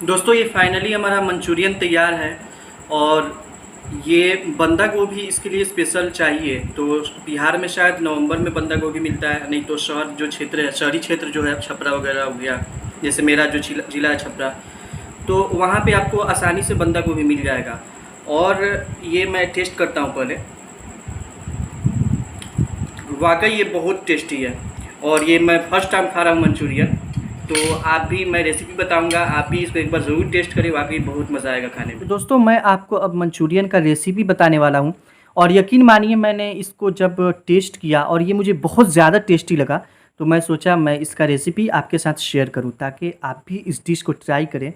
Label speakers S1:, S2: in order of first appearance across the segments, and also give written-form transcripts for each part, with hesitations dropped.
S1: दोस्तों ये फाइनली हमारा मंचूरियन तैयार है। और ये बंदा गोभी इसके लिए स्पेशल चाहिए। तो बिहार में शायद नवंबर में बंदा गोभी मिलता है, नहीं तो शहर जो क्षेत्र है, शहरी क्षेत्र जो है, छपरा वगैरह हो गया, जैसे मेरा जो ज़िला है छपरा, तो वहाँ पे आपको आसानी से बंदा गोभी मिल जाएगा। और ये मैं टेस्ट करता हूँ पहले। वाकई ये बहुत टेस्टी है। और ये मैं फर्स्ट टाइम खा रहा हूँ मंचूरियन। तो आप भी, मैं रेसिपी बताऊंगा, आप भी इसको एक बार ज़रूर टेस्ट करें, वाकई बहुत मज़ा आएगा खाने में। तो दोस्तों मैं आपको अब मंचूरियन का रेसिपी बताने वाला हूँ। और यकीन मानिए मैंने इसको जब टेस्ट किया और ये मुझे बहुत ज़्यादा टेस्टी लगा, तो मैं सोचा मैं इसका रेसिपी आपके साथ शेयर करूँ ताकि आप भी इस डिश को ट्राई करें।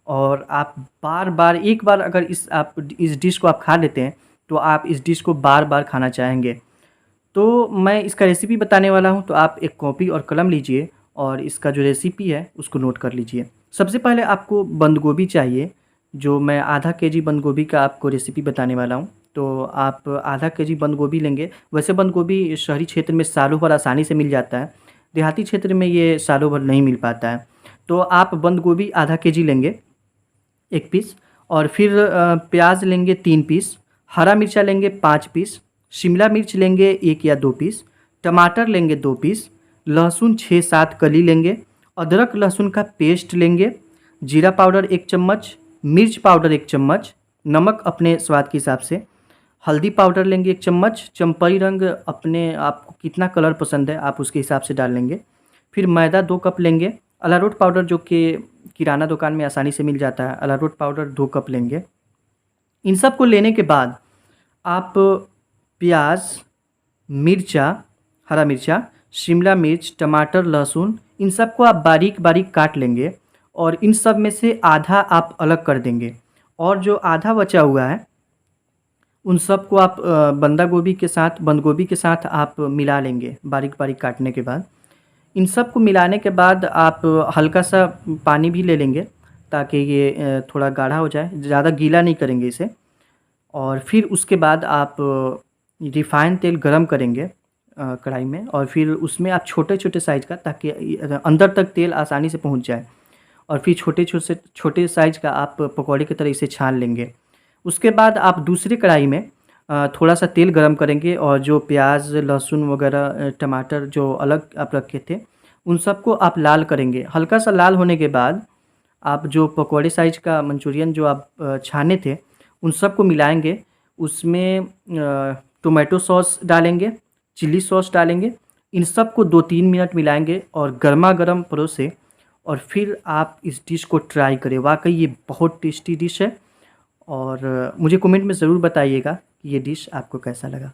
S1: और आप बार बार, एक बार अगर इस डिश को आप खा लेते हैं तो आप इस डिश को बार बार खाना चाहेंगे। तो मैं इसका रेसिपी बताने वाला हूँ, तो आप एक कॉपी और कलम लीजिए और इसका जो रेसिपी है उसको नोट कर लीजिए। सबसे पहले आपको बंद गोभी चाहिए, जो मैं आधा केजी बंद गोभी का आपको रेसिपी बताने वाला हूँ। तो आप आधा केजी बंद गोभी लेंगे। वैसे बंद गोभी शहरी क्षेत्र में सालों भर आसानी से मिल जाता है, देहाती क्षेत्र में ये सालों भर नहीं मिल पाता है। तो आप बंद गोभी आधा केजी लेंगे, एक पीस। और फिर प्याज लेंगे 3 पीस, हरा मिर्चा लेंगे 5 पीस, शिमला मिर्च लेंगे 1 या 2 पीस, टमाटर लेंगे 2 पीस, लहसुन 6-7 कली लेंगे, अदरक लहसुन का पेस्ट लेंगे, जीरा पाउडर 1 चम्मच, मिर्च पाउडर 1 चम्मच, नमक अपने स्वाद के हिसाब से, हल्दी पाउडर लेंगे 1 चम्मच, चंपई रंग अपने आपको कितना कलर पसंद है आप उसके हिसाब से डाल लेंगे। फिर मैदा 2 कप लेंगे, अरारोट पाउडर जो कि किराना दुकान में आसानी से मिल जाता है, अरारोट पाउडर 2 कप लेंगे। इन सब को लेने के बाद आप प्याज, मिर्चा, हरा मिर्चा, शिमला मिर्च, टमाटर, लहसुन, इन सब को आप बारीक बारीक काट लेंगे। और इन सब में से आधा आप अलग कर देंगे। और जो आधा बचा हुआ है उन सब को आप बंद गोभी के साथ आप मिला लेंगे बारीक बारीक काटने के बाद। इन सब को मिलाने के बाद आप हल्का सा पानी भी ले लेंगे ताकि ये थोड़ा गाढ़ा हो जाए, ज़्यादा गीला नहीं करेंगे इसे। और फिर उसके बाद आप रिफ़ाइन तेल गरम करेंगे कढ़ाई में, और फिर उसमें आप छोटे छोटे साइज़ का, ताकि अंदर तक तेल आसानी से पहुंच जाए। और फिर छोटे साइज़ का आप पकौड़े की तरह इसे छान लेंगे। उसके बाद आप दूसरी कढ़ाई में थोड़ा सा तेल गरम करेंगे और जो प्याज, लहसुन वगैरह, टमाटर जो अलग आप रखे थे उन सबको आप लाल करेंगे। हल्का सा लाल होने के बाद आप जो पकौड़े साइज़ का मंचूरियन जो आप छाने थे उन सबको मिलाएंगे। उसमें टोमेटो सॉस डालेंगे, चिल्ली सॉस डालेंगे। इन सबको 2-3 मिनट मिलाएंगे और गर्मा गर्म परोसे। और फिर आप इस डिश को ट्राई करें, वाकई ये बहुत टेस्टी डिश है। और मुझे कमेंट में ज़रूर बताइएगा कि ये डिश आपको कैसा लगा।